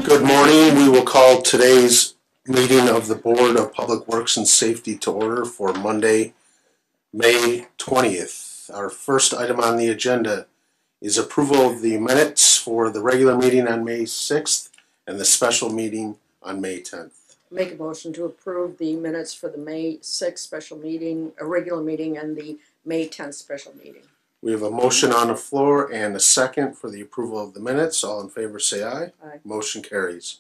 Good morning. We will call today's meeting of the Board of Public Works and Safety to order for Monday, May 20th. Our first item on the agenda is approval of the minutes for the regular meeting on May 6th and the special meeting on May 10th. Make a motion to approve the minutes for the May 6th special meeting, a regular meeting, and the May 10th special meeting. We have a motion on the floor and a second for the approval of the minutes. All in favor say aye. Aye. Motion carries.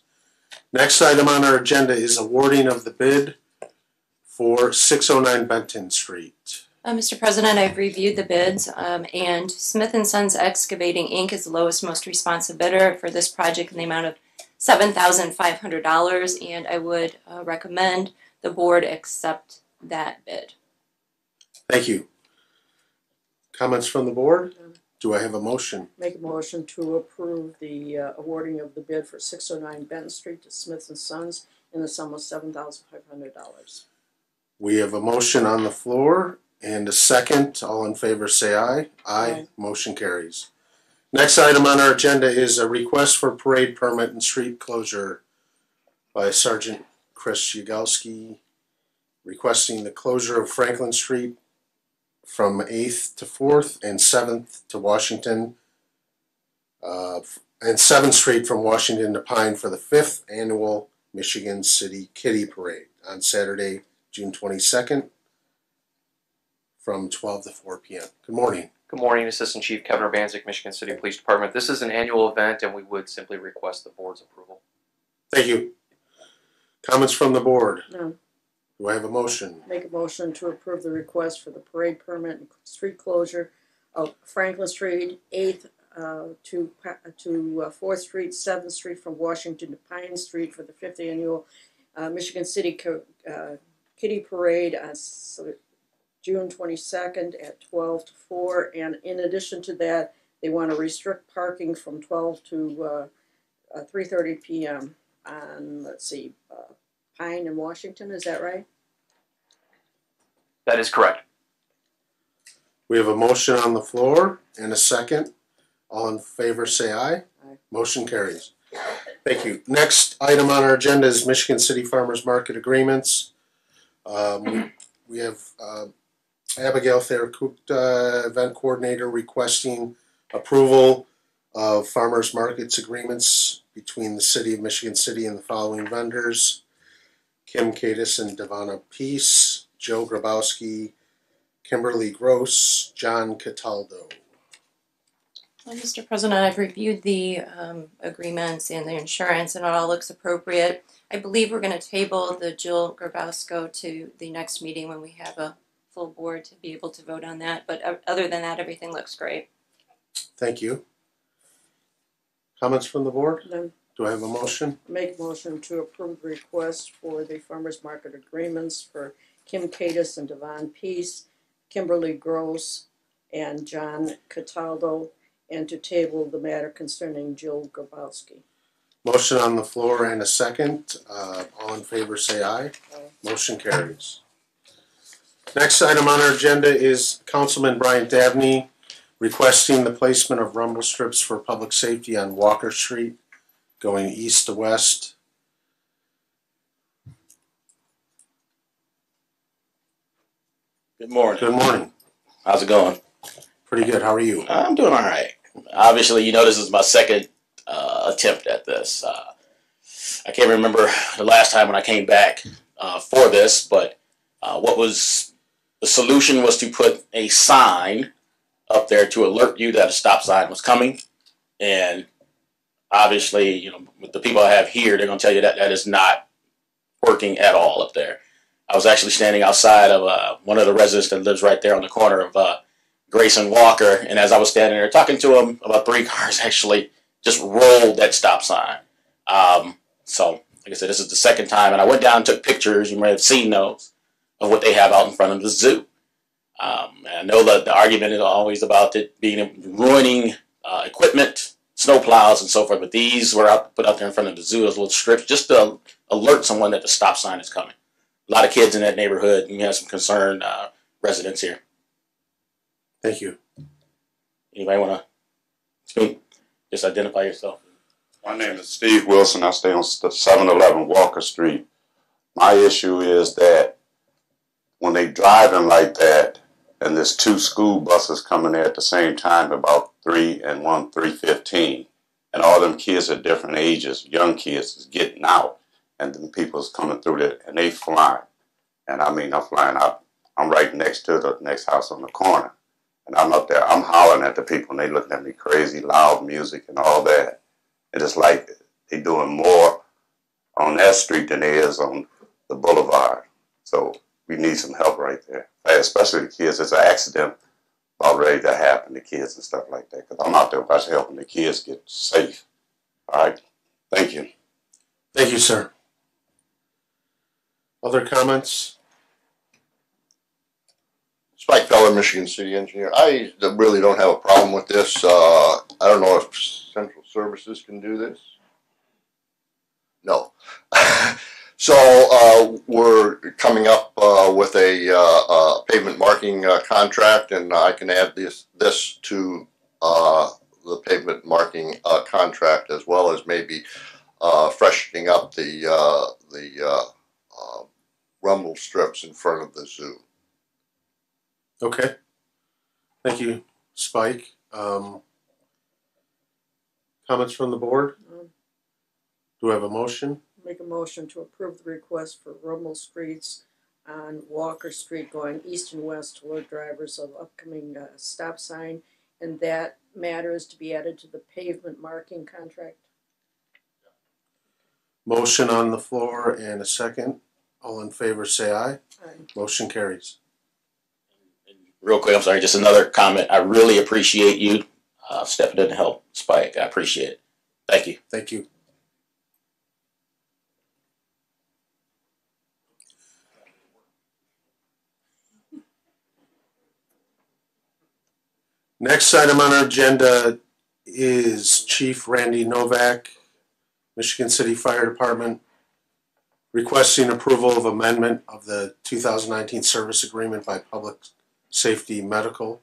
Next item on our agenda is awarding of the bid for 609 Benton Street. Mr. President, I've reviewed the bids, and Smith & Sons Excavating, Inc. is the lowest, most responsive bidder for this project in the amount of $7,500, and I would recommend the board accept that bid. Thank you. Comments from the board? Do I have a motion? Make a motion to approve the awarding of the bid for 609 Benton Street to Smith & Sons in the sum of $7,500. We have a motion on the floor and a second. All in favor say aye. Aye. Motion carries. Next item on our agenda is a request for parade permit and street closure by Sergeant Chris Yagelski, requesting the closure of Franklin Street from 8th to 4th and 7th to Washington, and 7th Street from Washington to Pine for the 5th annual Michigan City Kitty Parade on Saturday, June 22nd from 12 to 4 p.m. Good morning. Good morning, Assistant Chief Kevin Urbanzik, Michigan City Police Department. This is an annual event and we would simply request the board's approval. Thank you. Comments from the board? No. Do I have a motion? Make a motion to approve the request for the parade permit and street closure of Franklin Street, 8th to 4th Street, 7th Street from Washington to Pine Street for the 5th annual Michigan City Kitty Parade on June 22nd at 12 to 4. And in addition to that, they want to restrict parking from 12 to 3:30 p.m. on, let's see, Pine in Washington, is that right? That is correct. We have a motion on the floor and a second. All in favor say aye. Aye. Motion carries. Thank you. Next item on our agenda is Michigan City Farmers Market agreements. We have Abigail Theracukta, event coordinator, requesting approval of farmers markets agreements between the City of Michigan City and the following vendors: Kim Kadis and Devonna Peace, Joe Grabowski, Kimberly Gross, John Cataldo. Well, Mr. President, I've reviewed the agreements and the insurance, and it all looks appropriate. I believe we're going to table the Jill Grabowsko to the next meeting when we have a full board to be able to vote on that. But other than that, everything looks great. Thank you. Comments from the board? Then Do I have a motion? make a motion to approve the request for the farmers market agreements for Kim Kadis and Devon Peace, Kimberly Gross, and John Cataldo, and to table the matter concerning Jill Grabowski. Motion on the floor and a second. All in favor say aye. Aye. Motion carries. Next item on our agenda is Councilman Brian Dabney requesting the placement of rumble strips for public safety on Walker Street going east to west. Good morning. Good morning. How's it going? Pretty good. How are you? I'm doing all right. Obviously, you know this is my second attempt at this. I can't remember the last time when I came back for this, but what was the solution was to put a sign up there to alert you that a stop sign was coming. And obviously, you know, with the people I have here, they're going to tell you that that is not working at all up there. I was actually standing outside of one of the residents that lives right there on the corner of Grayson Walker, and as I was standing there talking to him, about 3 cars actually just rolled that stop sign. So, like I said, this is the second time, and I went down and took pictures. You may have seen those of what they have out in front of the zoo. And I know that the argument is always about it being ruining equipment, snow plows, and so forth. But these were put out there in front of the zoo as little strips just to alert someone that the stop sign is coming. A lot of kids in that neighborhood, and we have some concerned residents here. Thank you. Anybody want to speak? Just identify yourself. My name is Steve Wilson. I stay on 711 Walker Street. My issue is that when they driving like that, and there's two school buses coming there at the same time, about 3 and 3:15, and all them kids at different ages, young kids, is getting out, and then people's coming through there, and they flying. And I mean, I'm flying out. I'm right next to the next house on the corner, and I'm up there. I'm hollering at the people, and they looking at me crazy, loud music and all that. And it's like they doing more on that street than there is on the boulevard. So we need some help right there, especially the kids. It's an accident about ready to happen to kids and stuff like that. Because I'm out there about helping the kids get safe. All right. Thank you. Thank you, sir. Other comments? Spike Feller, Michigan City Engineer. I really don't have a problem with this. I don't know if Central Services can do this. No. So we're coming up with a pavement marking contract, and I can add this to the pavement marking contract, as well as maybe freshening up the rumble strips in front of the zoo. Okay. Thank you, Spike. Comments from the board? Do I have a motion? Make a motion to approve the request for rumble streets on Walker Street going east and west to alert drivers of upcoming stop sign, and that matter is to be added to the pavement marking contract. Motion on the floor and a second. All in favor say aye. Aye. Motion carries. Real quick, I'm sorry, just another comment. I really appreciate you stepping in to help Spike. I appreciate it. Thank you. Thank you. Next item on our agenda is Chief Randy Novak, Michigan City Fire Department, requesting approval of amendment of the 2019 service agreement by Public Safety Medical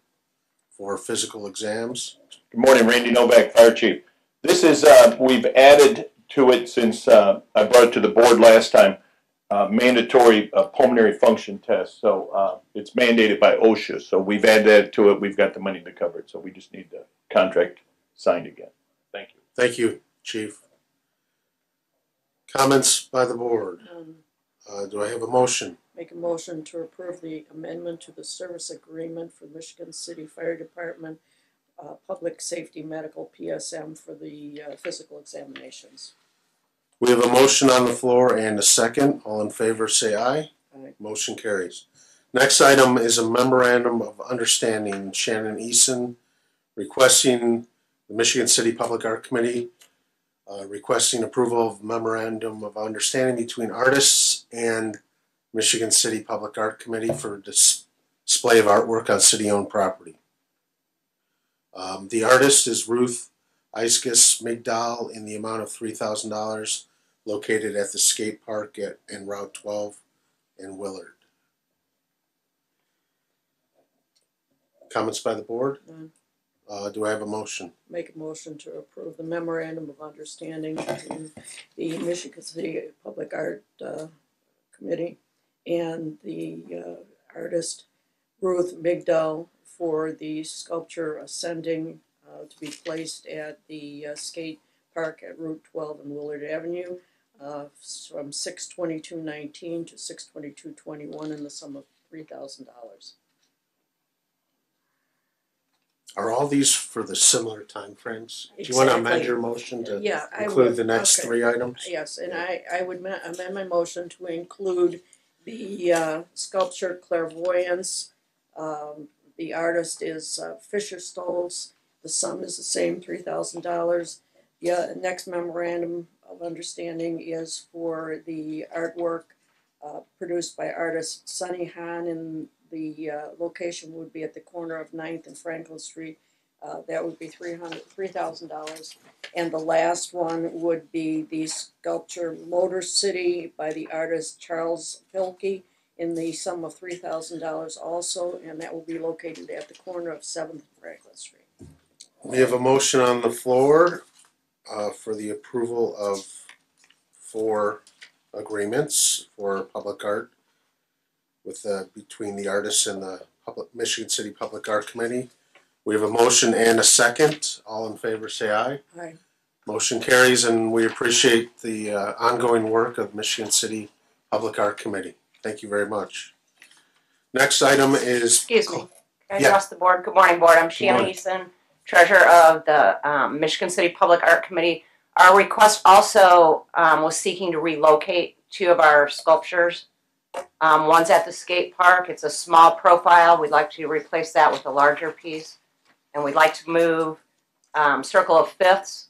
for physical exams. Good morning, Randy Novak, Fire Chief. This is, we've added to it since I brought it to the board last time, mandatory pulmonary function test. So it's mandated by OSHA. So we've added that to it. We've got the money to cover it. So we just need the contract signed again. Thank you. Thank you, Chief. Comments by the board? Do I have a motion? Make a motion to approve the amendment to the service agreement for Michigan City Fire Department Public Safety Medical PSM for the physical examinations. We have a motion on the floor and a second. All in favor say aye. Aye. Motion carries. Next item is a memorandum of understanding. Shannon Eason requesting the Michigan City Public Art Committee requesting approval of memorandum of understanding between artists and Michigan City Public Art Committee for display of artwork on city-owned property. The artist is Ruth Iskis Migdal in the amount of $3,000, located at the skate park in Route 12 in Willard. Comments by the board? None. Do I have a motion? Make a motion to approve the memorandum of understanding between the Michigan City Public Art Committee and the artist Ruth Migdal for the sculpture Ascending to be placed at the skate park at Route 12 and Willard Avenue from 6/22/19 to 6/22/21 in the sum of $3,000. Are all these for the similar time frames? Do you want to amend your motion to include the next three items? Yes, and I would amend my motion to include the sculpture Clairvoyance. The artist is Fisher Stolz. The sum is the same, $3,000. The next memorandum of understanding is for the artwork produced by artist Sunny Han, and the location would be at the corner of 9th and Franklin Street. That would be $3,000. And the last one would be the sculpture Motor City by the artist Charles Pilkey in the sum of $3,000 also, and that will be located at the corner of 7th and Franklin Street. We have a motion on the floor for the approval of 4 agreements for public art with between the artists and the Michigan City Public Art Committee. We have a motion and a second. All in favor say aye. Aye. Motion carries, and we appreciate the ongoing work of Michigan City Public Art Committee. Thank you very much. Next item is... Excuse me. Can I Yeah. address the board? Good morning, board. I'm Shannon morning. Eason, treasurer of the Michigan City Public Art Committee. Our request also was seeking to relocate 2 of our sculptures. One's at the skate park. It's a small profile. We'd like to replace that with a larger piece. And we'd like to move Circle of Fifths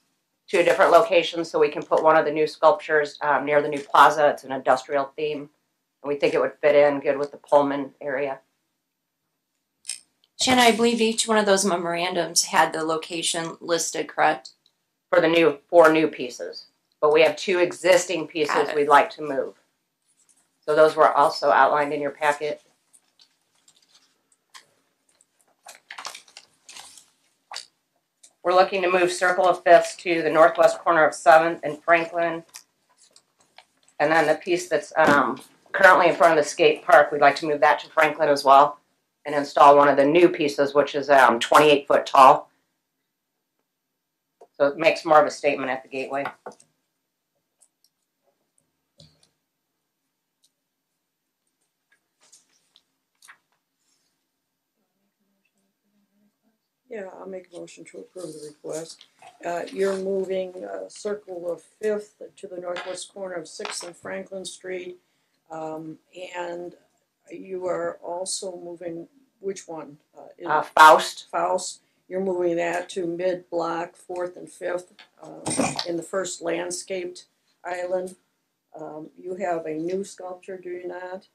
to a different location so we can put one of the new sculptures near the new plaza. It's an industrial theme. And we think it would fit in good with the Pullman area. Shannon, I believe each one of those memorandums had the location listed, correct? For the 4 new pieces. But we have 2 existing pieces we'd like to move. So those were also outlined in your packet. We're looking to move Circle of Fifths to the northwest corner of 7th and Franklin. And then the piece that's currently in front of the skate park, we'd like to move that to Franklin as well and install one of the new pieces, which is 28 foot tall. So it makes more of a statement at the gateway. Yeah, I'll make a motion to approve the request. You're moving Circle of 5th to the northwest corner of 6th and Franklin Street. And you are also moving, which one? Faust. Faust. You're moving that to mid-block, 4th and 5th, in the first landscaped island. You have a new sculpture, do you not?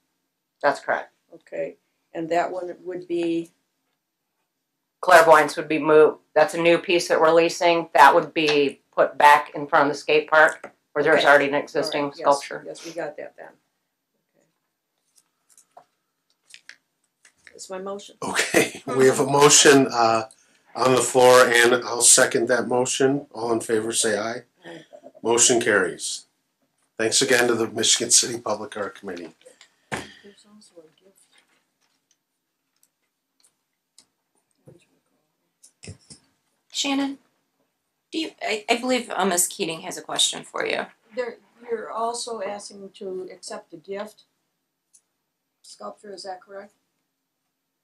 That's correct. Okay, and that one would be? Clairvoyance would be moved. That's a new piece that we're leasing. That would be put back in front of the skate park where there's Okay. already an existing All right, yes, sculpture. Yes, we got that then. Okay. That's my motion. Okay, we have a motion on the floor, and I'll second that motion. All in favor say aye. Aye. Motion carries. Thanks again to the Michigan City Public Art Committee. There's also a gift. Shannon, do you? I believe Ms. Keating has a question for you. You're also asking to accept a gift sculpture, is that correct?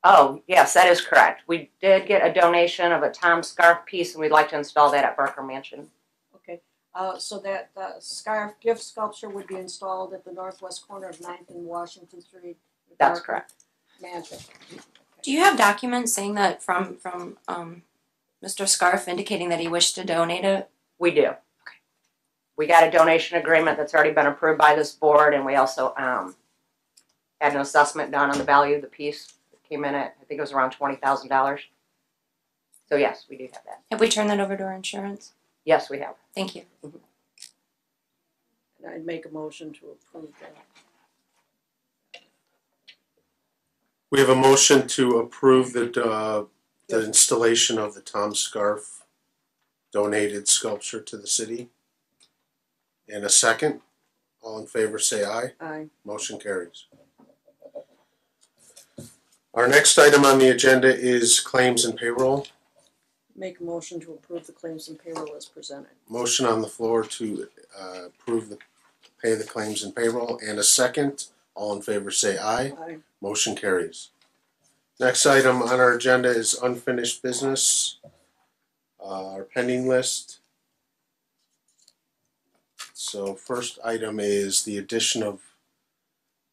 Oh, yes, that is correct. We did get a donation of a Tom scarf piece, and we'd like to install that at Barker Mansion. Okay, so that scarf gift sculpture would be installed at the northwest corner of 9th and Washington Street. That's Barker correct. Mansion. Do you have documents saying that from Mr. Scarf indicating that he wished to donate it? We do. Okay. We got a donation agreement that's already been approved by this board, and we also had an assessment done on the value of the piece. It came in at, I think it was around $20,000. So yes, we do have that. Have we turned that over to our insurance? Yes, we have. Thank you. And I'd make a motion to approve that. We have a motion to approve the installation of the Tom Scarf donated sculpture to the city. And a second. All in favor say aye. Aye. Motion carries. Our next item on the agenda is claims and payroll. Make a motion to approve the claims and payroll as presented. Motion on the floor to pay the claims and payroll, and a second. All in favor say aye. Aye. Motion carries. Next item on our agenda is unfinished business. Our pending list. So first item is the addition of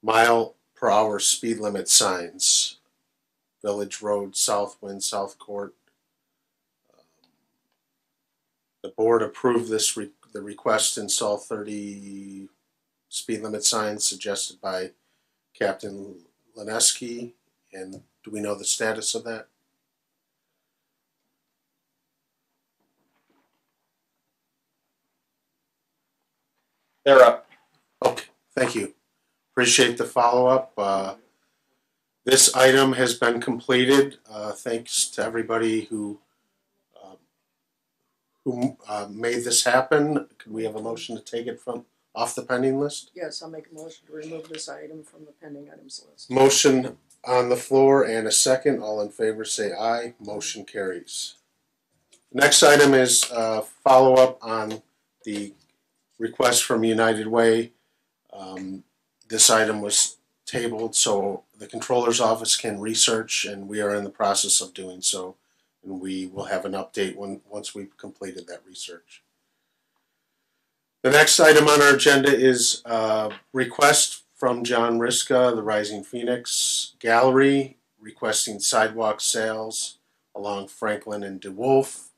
mile-per-hour speed limit signs. Village Road, Southwind, South Court. The board approved this the request to install 30 speed limit signs suggested by Captain Lineski. And do we know the status of that? They're up. Okay, thank you. Appreciate the follow-up. This item has been completed. Thanks to everybody who made this happen. Could we have a motion to take it off the pending list? Yes, I'll make a motion to remove this item from the pending items list. Motion on the floor and a second. All in favor say aye. Motion carries. Next item is follow up on the request from United Way. This item was tabled so the controller's office can research, and we are in the process of doing so. And we will have an update once we've completed that research. The next item on our agenda is request from John Riska, the Rising Phoenix Gallery, requesting sidewalk sales along Franklin and DeWolf.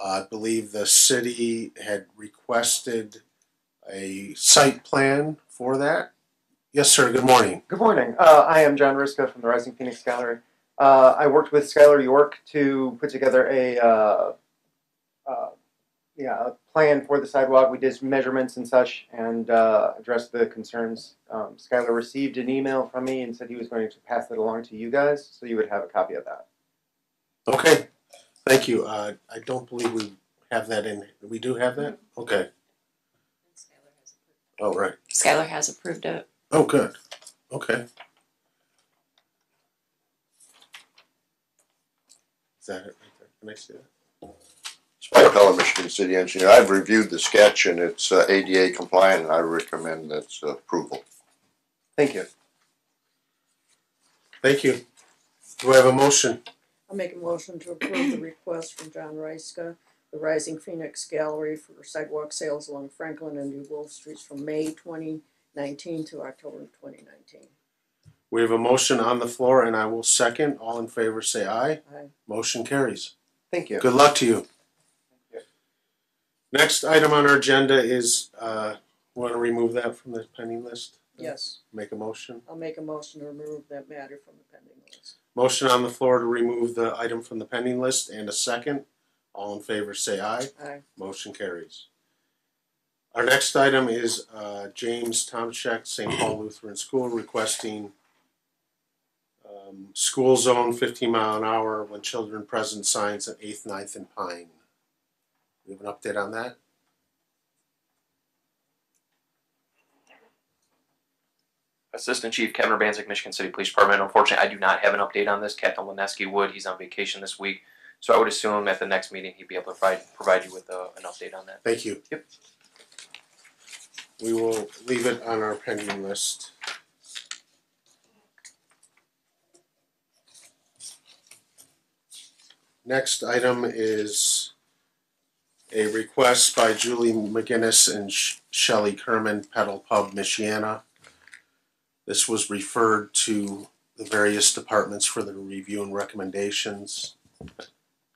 I believe the city had requested a site plan for that. Yes, sir. Good morning. Good morning. I am John Riska from the Rising Phoenix Gallery. I worked with Skylar York to put together a plan for the sidewalk. We did measurements and such and addressed the concerns. Skylar received an email from me and said he was going to pass it along to you guys, so you would have a copy of that. Okay. Thank you. I don't believe we have that in. We do have that? Okay. Oh, right. Skylar has approved it. Oh, good. Okay. Is that it right there? Can I see that? Spike Keller, Michigan City Engineer. I've reviewed the sketch and it's ADA compliant, and I recommend its approval. Thank you. Thank you. Do I have a motion? I'll make a motion to approve the request from John Riska, the Rising Phoenix Gallery, for sidewalk sales along Franklin and New Wolf Streets from May 2019 to October 2019. We have a motion on the floor, and I will second. All in favor say aye. Aye. Motion carries. Thank you. Good luck to you. Thank you. Next item on our agenda is, want to remove that from the pending list? Yes, Make a motion. I'll make a motion to remove that matter from the pending list. Motion on the floor to remove the item from the pending list and a second. All in favor say aye. Aye. Motion carries. Our next item is James Tomchek, St. Paul Lutheran School, requesting school zone 15 mile an hour when children present signs at 8th, 9th, and Pine. We have an update on that? Assistant Chief Kevin Urbanzik, Michigan City Police Department. Unfortunately, I do not have an update on this. Captain Lineski would. He's on vacation this week. So I would assume at the next meeting he'd be able to provide you with an update on that. Thank you. Yep. We will leave it on our pending list. Next item is a request by Julie McGinnis and Shelley Kerman, Pedal Pub, Michiana. This was referred to the various departments for the review and recommendations.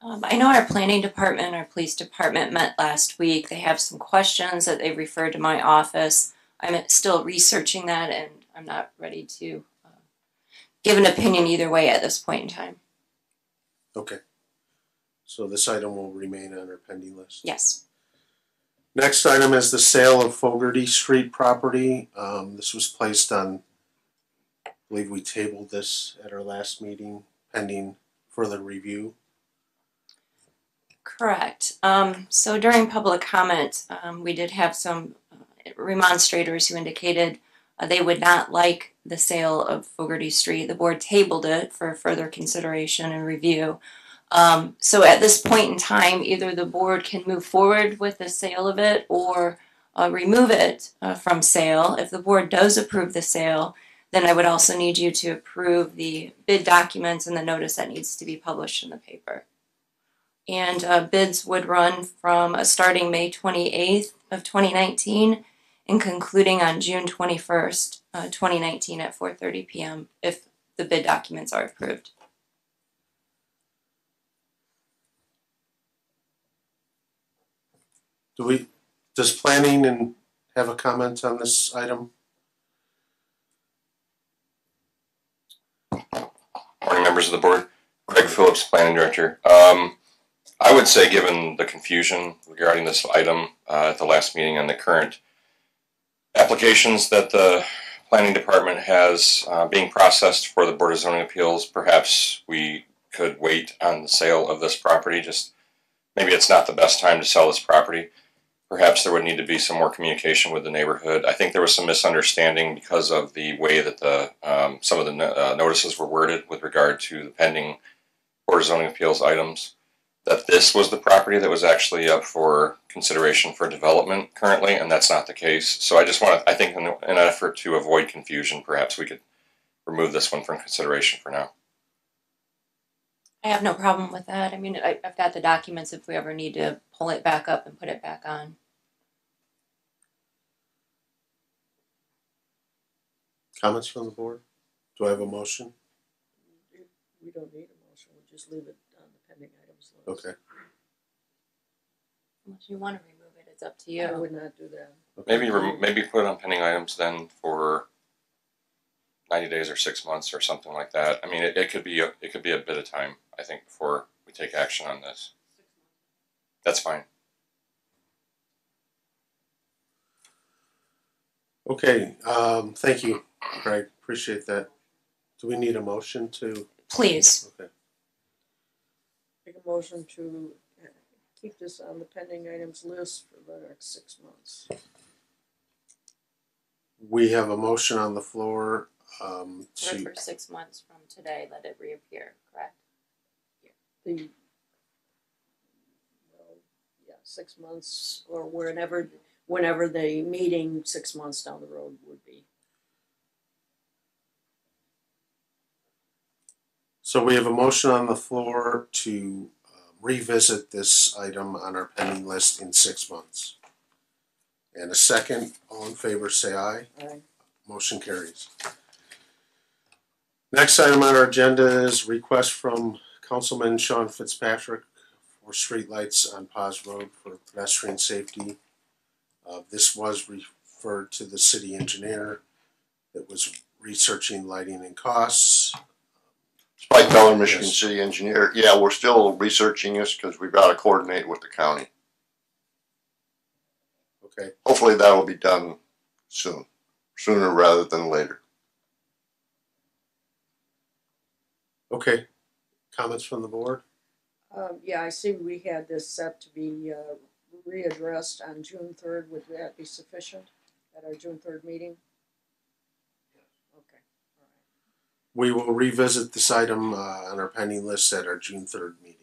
I know our planning department, our police department met last week. They have some questions that they referred to my office. I'm still researching that, and I'm not ready to give an opinion either way at this point in time. Okay. So this item will remain on our pending list. Yes. Next item is the sale of Fogarty Street property. This was placed on, I believe we tabled this at our last meeting, pending further review. Correct. So during public comment, we did have some remonstrators who indicated they would not like the sale of Fogarty Street. The board tabled it for further consideration and review. So at this point in time, either the board can move forward with the sale of it or remove it from sale. If the board does approve the sale, then I would also need you to approve the bid documents and the notice that needs to be published in the paper. And bids would run from starting May 28th of 2019 and concluding on June 21st, 2019 at 4:30 p.m. if the bid documents are approved. Does planning and have a comment on this item? Morning, members of the board. Greg Phillips, Planning Director. I would say, given the confusion regarding this item at the last meeting on the current applications that the Planning Department has being processed for the Board of Zoning Appeals, perhaps we could wait on the sale of this property just maybe it's not the best time to sell this property. Perhaps there would need to be some more communication with the neighborhood. I think there was some misunderstanding because of the way that the some of the notices were worded with regard to the pending Board of Zoning Appeals items, that this was the property that was actually up for consideration for development currently, and that's not the case. So I just want to, I think in an effort to avoid confusion, perhaps we could remove this one from consideration for now. I have no problem with that. I mean, I've got the documents if we ever need to pull it back up and put it back on. Comments from the board? Do I have a motion? We don't need a motion, we'll just leave it on the pending items list. Okay. Unless you want to remove it, it's up to I you. would not do that. Maybe put it on pending items then for 90 days or 6 months or something like that. I mean, it could be a bit of time, I think, before we take action on this. That's fine. Okay, thank you, Craig, appreciate that. Do we need a motion to? Please. Okay. Make a motion to keep this on the pending items list for the next 6 months. We have a motion on the floor to, For 6 months from today, let it reappear, correct? The, well, yeah, 6 months or whenever the meeting 6 months down the road would be. so we have a motion on the floor to revisit this item on our pending list in 6 months. And a second, all in favor say aye. Aye. Motion carries. Next item on our agenda is request from Councilman Sean Fitzpatrick for streetlights on Paz Road for pedestrian safety. This was referred to the city engineer that was researching lighting and costs. Spike Miller, Michigan Yes. City Engineer. Yeah, we're still researching this because we've got to coordinate with the county. Okay, Hopefully that will be done soon, sooner rather than later. okay. Comments from the board? Yeah, I see we had this set to be readdressed on June 3rd. Would that be sufficient at our June 3rd meeting? Okay, all right. We will revisit this item on our pending list at our June 3rd meeting.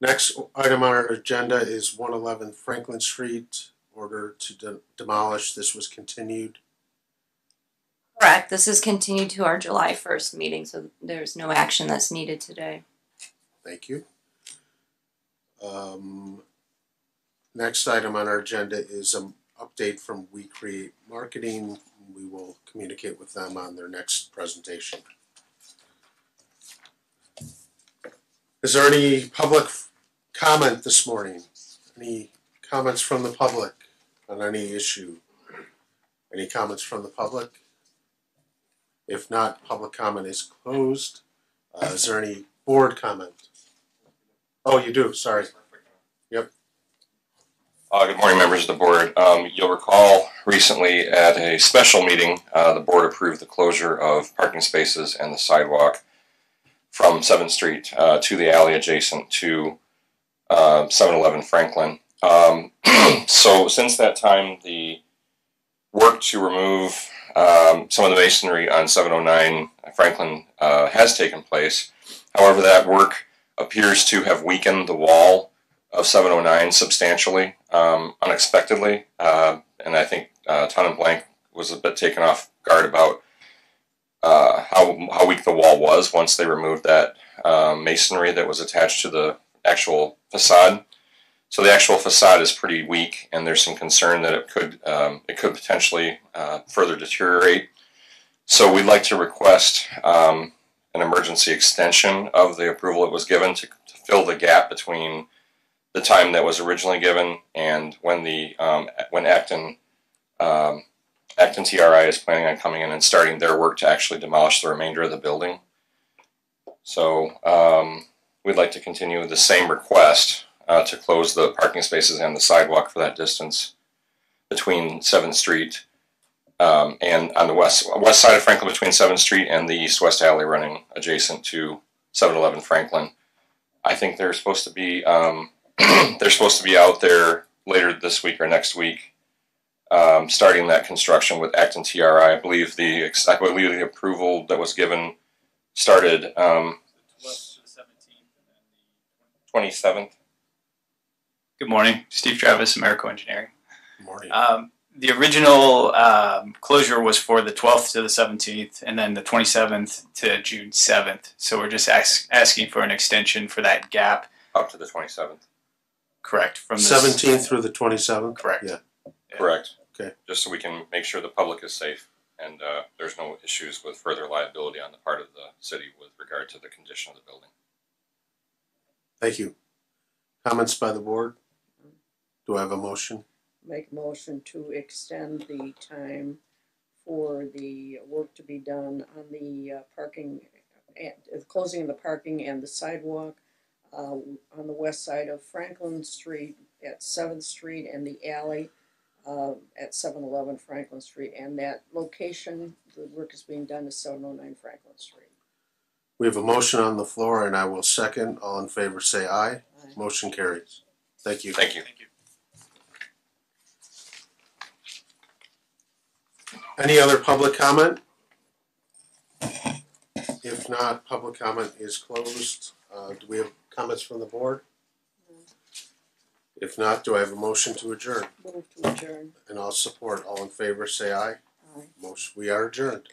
Next item on our agenda is 111 Franklin Street, order to demolish. This was continued. Correct. This is continued to our July 1st meeting, so there's no action that's needed today. Thank you. Next item on our agenda is an update from We Create Marketing. We will communicate with them on their next presentation. Is there any public comment this morning? Any comments from the public on any issue? Any comments from the public? If not, public comment is closed. Is there any board comment? Oh, you do, sorry. Yep. Good morning, members of the board. You'll recall recently at a special meeting, the board approved the closure of parking spaces and the sidewalk from 7th Street to the alley adjacent to 711 Franklin. So since that time, the work to remove some of the masonry on 709 Franklin has taken place. However, that work appears to have weakened the wall of 709 substantially, unexpectedly, and I think Ton and Blank was a bit taken off guard about how weak the wall was once they removed that masonry that was attached to the actual facade. So the actual facade is pretty weak, and there's some concern that it could potentially further deteriorate. So we'd like to request an emergency extension of the approval that was given to fill the gap between the time that was originally given and when when Acton TRI is planning on coming in and starting their work to actually demolish the remainder of the building. So we'd like to continue the same request to close the parking spaces and the sidewalk for that distance between 7th Street and on the west side of Franklin between 7th Street and the east-west alley running adjacent to 711 Franklin. I think they're supposed to be they're supposed to be out there later this week or next week, starting that construction with Acton TRI. I believe the approval that was given started 27th. Good morning, Steve Travis, Americo Engineering. Good morning. The original closure was for the 12th to the 17th, and then the 27th to June 7th. So we're just asking for an extension for that gap. Up to the 27th. Correct. From the 17th through the 27th? Correct. Yeah. Correct. Okay. Just so we can make sure the public is safe and there's no issues with further liability on the part of the city with regard to the condition of the building. Thank you. Comments by the board? Do I have a motion? Make a motion to extend the time for the work to be done on the parking, closing of the parking and the sidewalk on the west side of Franklin Street at 7th Street and the alley at 711 Franklin Street. And that location, the work is being done is 709 Franklin Street. We have a motion on the floor, and I will second. All in favor say aye. Aye. Motion carries. Thank you. Thank you. Thank you. Any other public comment? If not, public comment is closed. Do we have comments from the board? No. If not, do I have a motion to adjourn? Move to adjourn. And I'll support. All in favor say aye. Aye. Motion. We are adjourned.